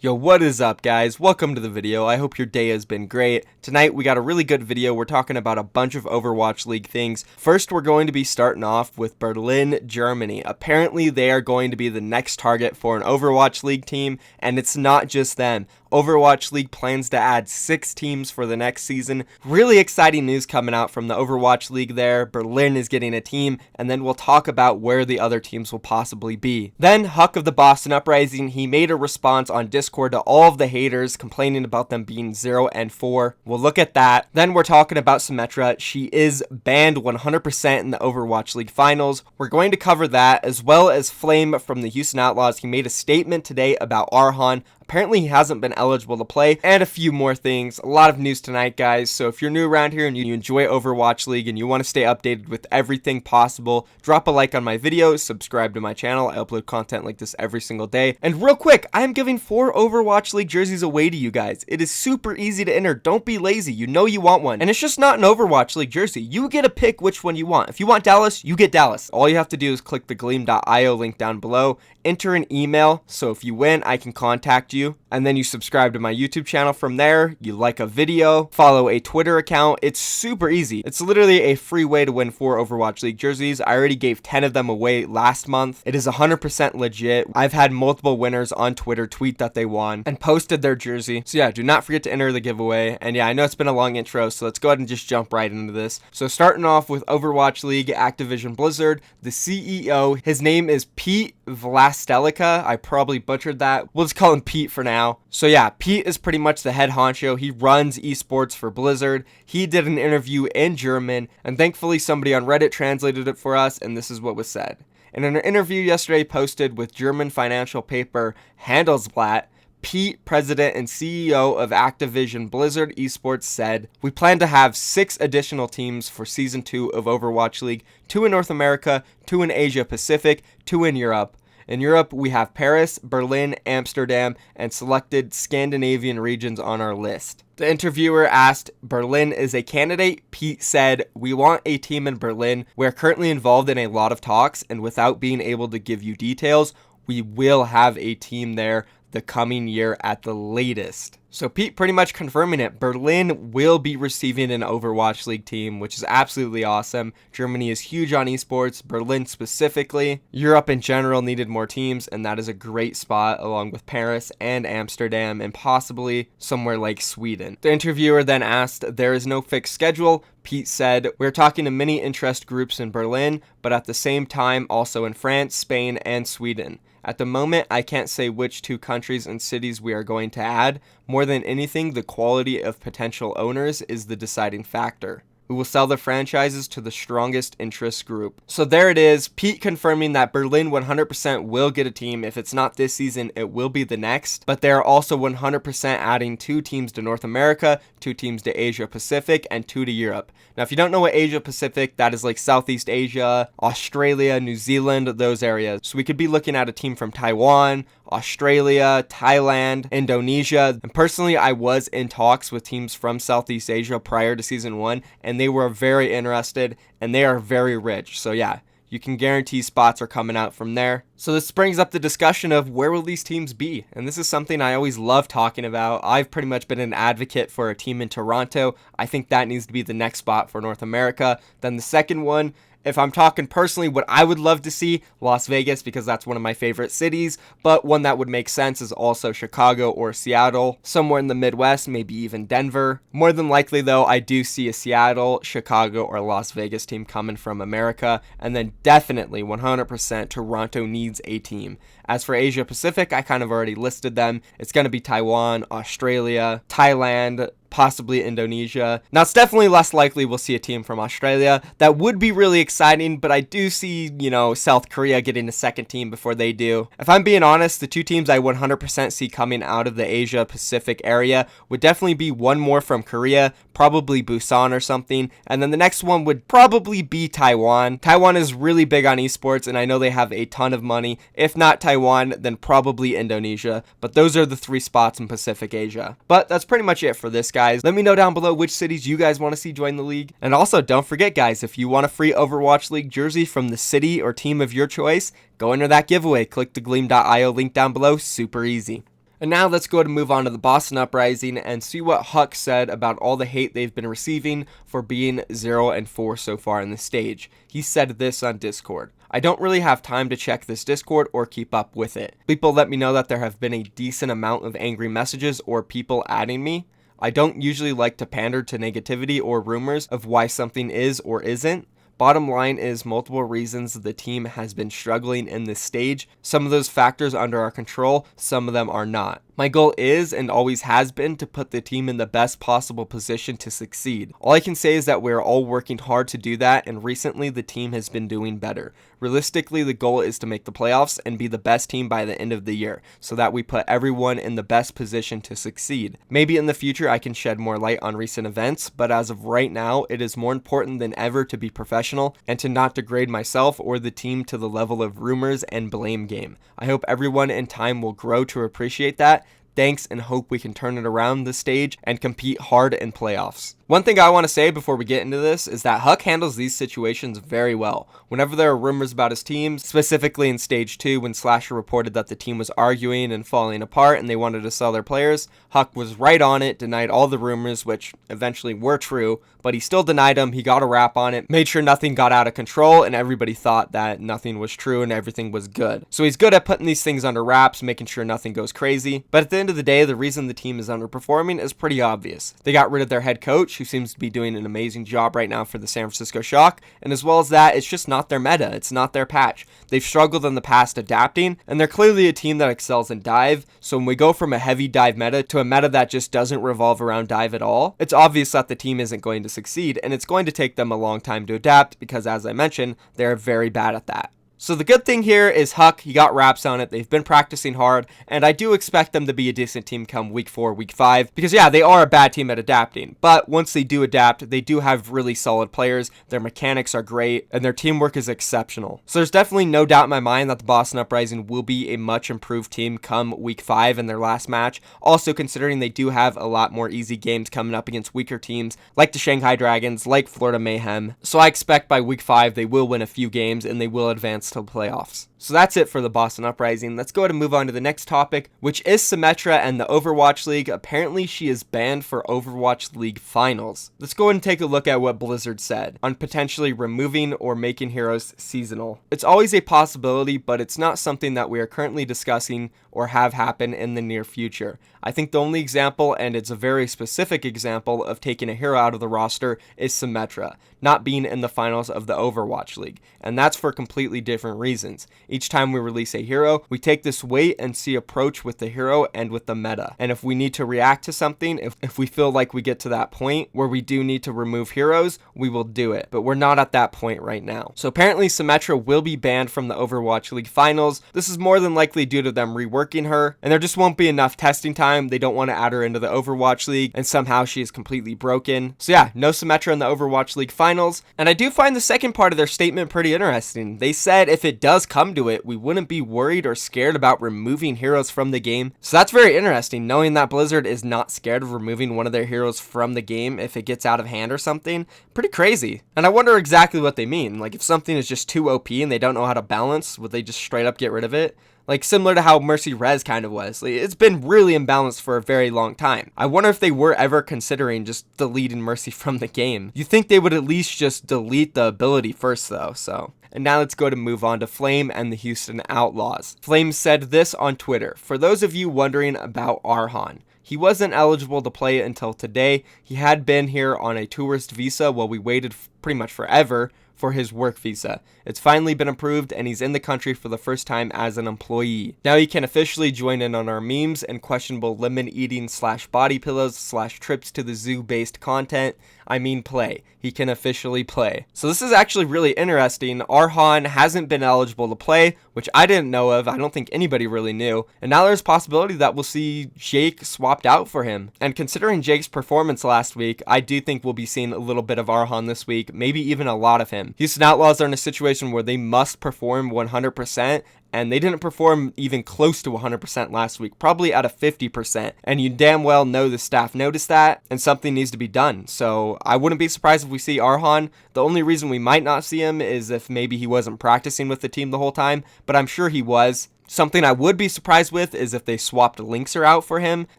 Yo, what is up, guys? Welcome to the video. I hope your day has been great. Tonight, we got a really good video. We're talking about a bunch of Overwatch League things. First, we're going to be starting off with Berlin, Germany. Apparently, they are going to be the next target for an Overwatch League team, and it's not just them. Overwatch League plans to add 6 teams for the next season. Really exciting news coming out from the Overwatch League there. Berlin is getting a team, and then we'll talk about where the other teams will possibly be. Then, HuK of the Boston Uprising, he made a response on Discord to all of the haters complaining about them being 0 and 4. We'll look at that. Then we're talking about Symetra. She is banned 100% in the Overwatch League finals. We're going to cover that, as well as Flame from the Houston Outlaws. He made a statement today about Arhan. Apparently, he hasn't been eligible to play, and a few more things. A lot of news tonight, guys. So if you're new around here and you enjoy Overwatch League and you want to stay updated with everything possible, drop a like on my videos, subscribe to my channel. I upload content like this every single day. And real quick, I am giving 4 Overwatch League jerseys away to you guys. It is super easy to enter. Don't be lazy. You know you want one. And it's just not an Overwatch League jersey. You get to pick which one you want. If you want Dallas, you get Dallas. All you have to do is click the gleam.io link down below, enter an email, so if you win, I can contact you. And then you subscribe to my YouTube channel from there. You like a video, follow a Twitter account. It's super easy. It's literally a free way to win 4 Overwatch League jerseys. I already gave 10 of them away last month. It is 100% legit. I've had multiple winners on Twitter tweet that they won and posted their jersey. So yeah, do not forget to enter the giveaway. And yeah, I know it's been a long intro, so let's go ahead and just jump right into this. So starting off with Overwatch League, Activision Blizzard, the CEO, his name is Pete Vlastelica. I probably butchered that. We'll just call him Pete for now. So yeah, Pete is pretty much the head honcho. He runs esports for Blizzard. He did an interview in German, and thankfully somebody on Reddit translated it for us, and this is what was said. In an interview yesterday posted with German financial paper Handelsblatt, Pete, president and CEO of Activision Blizzard Esports, said, "We plan to have 6 additional teams for Season 2 of Overwatch League, 2 in North America, 2 in Asia Pacific, 2 in Europe. In Europe, we have Paris, Berlin, Amsterdam, and selected Scandinavian regions on our list." The interviewer asked, "Berlin is a candidate?" Pete said, "We want a team in Berlin. We are currently involved in a lot of talks, and without being able to give you details, we will have a team there the coming year at the latest." So Pete pretty much confirming it. Berlin will be receiving an Overwatch League team, which is absolutely awesome. Germany is huge on esports, Berlin specifically. Europe in general needed more teams, and that is a great spot along with Paris and Amsterdam and possibly somewhere like Sweden. The interviewer then asked, "There is no fixed schedule." Pete said, "We're talking to many interest groups in Berlin, but at the same time also in France, Spain, and Sweden. At the moment, I can't say which 2 countries and cities we are going to add. More than anything, the quality of potential owners is the deciding factor. We will sell the franchises to the strongest interest group." So there it is. Pete confirming that Berlin 100% will get a team. If it's not this season, it will be the next. But they're also 100% adding 2 teams to North America, 2 teams to Asia Pacific, and 2 to Europe. Now, if you don't know what Asia Pacific, that is like Southeast Asia, Australia, New Zealand, those areas. So we could be looking at a team from Taiwan, Australia, Thailand, Indonesia. And personally, I was in talks with teams from Southeast Asia prior to Season 1, and they were very interested, and they are very rich. So yeah, you can guarantee spots are coming out from there. So this brings up the discussion of where will these teams be? And this is something I always love talking about. I've pretty much been an advocate for a team in Toronto. I think that needs to be the next spot for North America. Then the second one, if I'm talking personally, what I would love to see, Las Vegas, because that's one of my favorite cities, but one that would make sense is also Chicago or Seattle, somewhere in the Midwest, maybe even Denver. More than likely, though, I do see a Seattle, Chicago, or Las Vegas team coming from America, and then definitely 100% Toronto needs a team. As for Asia Pacific, I kind of already listed them. It's going to be Taiwan, Australia, Thailand, possibly Indonesia. Now, it's definitely less likely we'll see a team from Australia. That would be really exciting, but I do see, South Korea getting a second team before they do. If I'm being honest, the 2 teams I 100% see coming out of the Asia Pacific area would definitely be one more from Korea, probably Busan or something, and then the next one would probably be Taiwan. Taiwan is really big on esports, and I know they have a ton of money. If not Taiwan, then probably Indonesia, but those are the 3 spots in Pacific Asia. But that's pretty much it for this, guys. Let me know down below which cities you guys want to see join the league. And also, don't forget, guys, if you want a free Overwatch League jersey from the city or team of your choice, go enter that giveaway. Click the gleam.io link down below. Super easy. And now let's go to move on to the Boston Uprising and see what HuK said about all the hate they've been receiving for being 0-4 so far in the stage. He said this on Discord. I don't really have time to check this Discord or keep up with it. People let me know that there have been a decent amount of angry messages or people adding me. I don't usually like to pander to negativity or rumors of why something is or isn't. Bottom line is multiple reasons the team has been struggling in this stage. Some of those factors are under our control, some of them are not. My goal is and always has been to put the team in the best possible position to succeed. All I can say is that we're all working hard to do that, and recently the team has been doing better. Realistically, the goal is to make the playoffs and be the best team by the end of the year, so that we put everyone in the best position to succeed. Maybe in the future I can shed more light on recent events, but as of right now, it is more important than ever to be professional and to not degrade myself or the team to the level of rumors and blame game. I hope everyone in time will grow to appreciate that. Thanks, and hope we can turn it around this stage and compete hard in playoffs. One thing I want to say before we get into this is that HuK handles these situations very well. Whenever there are rumors about his team, specifically in Stage 2 when Slasher reported that the team was arguing and falling apart and they wanted to sell their players, HuK was right on it, denied all the rumors, which eventually were true, but he still denied them. He got a wrap on it, made sure nothing got out of control, and everybody thought that nothing was true and everything was good. So he's good at putting these things under wraps, making sure nothing goes crazy. But at the end of the day, the reason the team is underperforming is pretty obvious. They got rid of their head coach, who seems to be doing an amazing job right now for the San Francisco Shock, and as well as that, it's just not their meta, it's not their patch. They've struggled in the past adapting, and they're clearly a team that excels in dive, so when we go from a heavy dive meta to a meta that just doesn't revolve around dive at all, it's obvious that the team isn't going to succeed, and it's going to take them a long time to adapt because, as I mentioned, they're very bad at that. So the good thing here is HuK, he got wraps on it, they've been practicing hard, and I do expect them to be a decent team come week 4, week 5, because yeah, they are a bad team at adapting, but once they do adapt, they do have really solid players, their mechanics are great, and their teamwork is exceptional. So there's definitely no doubt in my mind that the Boston Uprising will be a much improved team come week 5 in their last match, also considering they do have a lot more easy games coming up against weaker teams, like the Shanghai Dragons, like Florida Mayhem, so I expect by week 5 they will win a few games and they will advance to playoffs. So that's it for the Boston Uprising. Let's go ahead and move on to the next topic, which is Symetra and the Overwatch League. Apparently she is banned for Overwatch League finals. Let's go ahead and take a look at what Blizzard said on potentially removing or making heroes seasonal. It's always a possibility, but it's not something that we are currently discussing or have happen in the near future. I think the only example, and it's a very specific example of taking a hero out of the roster, is Symetra not being in the finals of the Overwatch League, and that's for completely different reasons. Each time we release a hero, we take this wait and see approach with the hero and with the meta, and if we need to react to something, if we feel like we get to that point where we do need to remove heroes, we will do it, but we're not at that point right now. So apparently Symetra will be banned from the Overwatch League finals. This is more than likely due to them reworking her, and there just won't be enough testing time. They don't want to add her into the Overwatch League, and somehow she is completely broken. So yeah, no Symetra in the Overwatch League finals. And I do find the second part of their statement pretty interesting. They said if it does come to it, we wouldn't be worried or scared about removing heroes from the game. So that's very interesting, knowing that Blizzard is not scared of removing one of their heroes from the game if it gets out of hand or something. Pretty crazy. And I wonder exactly what they mean. Like, if something is just too OP and they don't know how to balance, would they just straight up get rid of it? Like, similar to how Mercy Rez kind of was. Like, it's been really imbalanced for a very long time. I wonder if they were ever considering just deleting Mercy from the game. You'd think they would at least just delete the ability first, though, so. And now let's go to move on to Flame and the Houston Outlaws. Flame said this on Twitter. For those of you wondering about Arhan, he wasn't eligible to play until today. He had been here on a tourist visa while we waited pretty much forever for his work visa. It's finally been approved and he's in the country for the first time as an employee. Now he can officially join in on our memes and questionable lemon eating / body pillows / trips to the zoo based content. I mean play. He can officially play. So this is actually really interesting. Arhan hasn't been eligible to play, which I didn't know of. I don't think anybody really knew. And now there's a possibility that we'll see Jake swapped out for him. And considering Jake's performance last week, I do think we'll be seeing a little bit of Arhan this week, maybe even a lot of him. Houston Outlaws are in a situation where they must perform 100%, and they didn't perform even close to 100% last week, probably at a 50%. And you damn well know the staff noticed that, and something needs to be done. So I wouldn't be surprised if we see Arhan. The only reason we might not see him is if maybe he wasn't practicing with the team the whole time, but I'm sure he was. Something I would be surprised with is if they swapped Linkser out for him.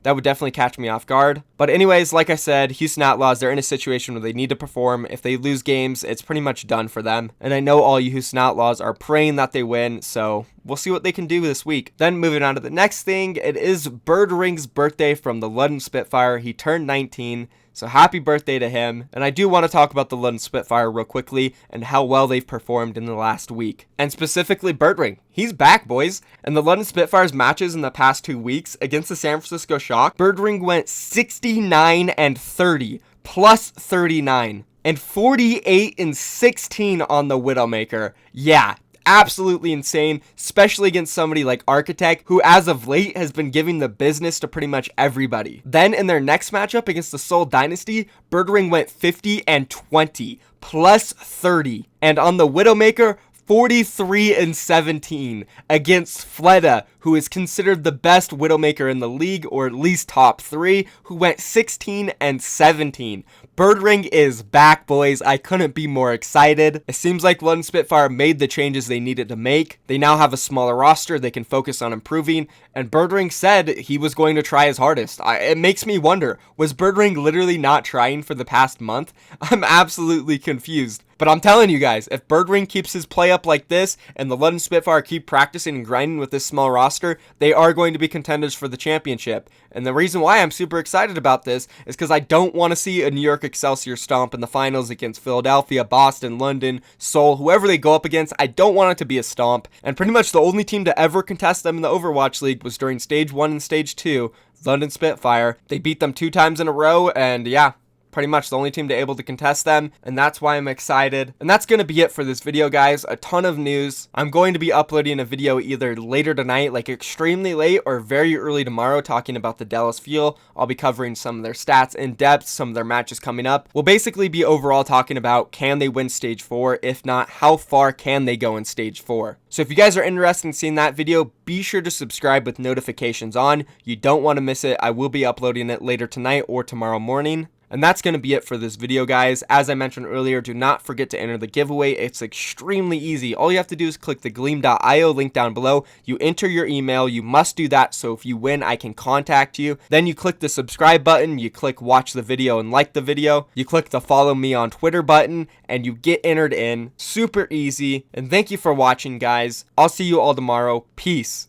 That would definitely catch me off guard. But anyways, like I said, Houston Outlaws, they're in a situation where they need to perform. If they lose games, it's pretty much done for them. And I know all you Houston Outlaws are praying that they win, so we'll see what they can do this week. Then moving on to the next thing, it is Birdring's birthday from the London Spitfire. He turned 19. So happy birthday to him. And I do want to talk about the London Spitfire real quickly and how well they've performed in the last week. And specifically Birdring. He's back, boys. And the London Spitfire's matches in the past 2 weeks against the San Francisco Shock, Birdring went 69 and 30, plus 39, and 48 and 16 on the Widowmaker. Yeah. Absolutely insane, especially against somebody like Architect, who as of late has been giving the business to pretty much everybody. Then in their next matchup against the Seoul Dynasty, Birdring went 50 and 20, plus 30. And on the Widowmaker, 43 and 17 against Fleta, who is considered the best Widowmaker in the league, or at least top 3, who went 16 and 17. Birdring is back, boys. I couldn't be more excited. It seems like London Spitfire made the changes they needed to make. They now have a smaller roster they can focus on improving, and Birdring said he was going to try his hardest. It makes me wonder, was Birdring literally not trying for the past month? I'm absolutely confused. But I'm telling you guys, if Birdring keeps his play up like this, and the London Spitfire keep practicing and grinding with this small roster, they are going to be contenders for the championship. And the reason why I'm super excited about this is because I don't want to see a New York Excelsior stomp in the finals against Philadelphia, Boston, London, Seoul, whoever they go up against. I don't want it to be a stomp. And pretty much the only team to ever contest them in the Overwatch League was during Stage 1 and Stage 2, London Spitfire. They beat them 2 times in a row, and yeah, pretty much the only team to able to contest them, and that's why I'm excited. And that's going to be it for this video, guys. A ton of news. I'm going to be uploading a video either later tonight, like extremely late, or very early tomorrow, talking about the Dallas Fuel. I'll be covering some of their stats in depth, some of their matches coming up. We'll basically be overall talking about, can they win Stage 4? If not, how far can they go in Stage 4? So if you guys are interested in seeing that video, be sure to subscribe with notifications on. You don't want to miss it. I will be uploading it later tonight or tomorrow morning. And that's going to be it for this video, guys. As I mentioned earlier, do not forget to enter the giveaway. It's extremely easy. All you have to do is click the gleam.io link down below. You enter your email. You must do that, so if you win, I can contact you. Then you click the subscribe button. You click watch the video and like the video. You click the follow me on Twitter button, and you get entered in. Super easy. And thank you for watching, guys. I'll see you all tomorrow. Peace.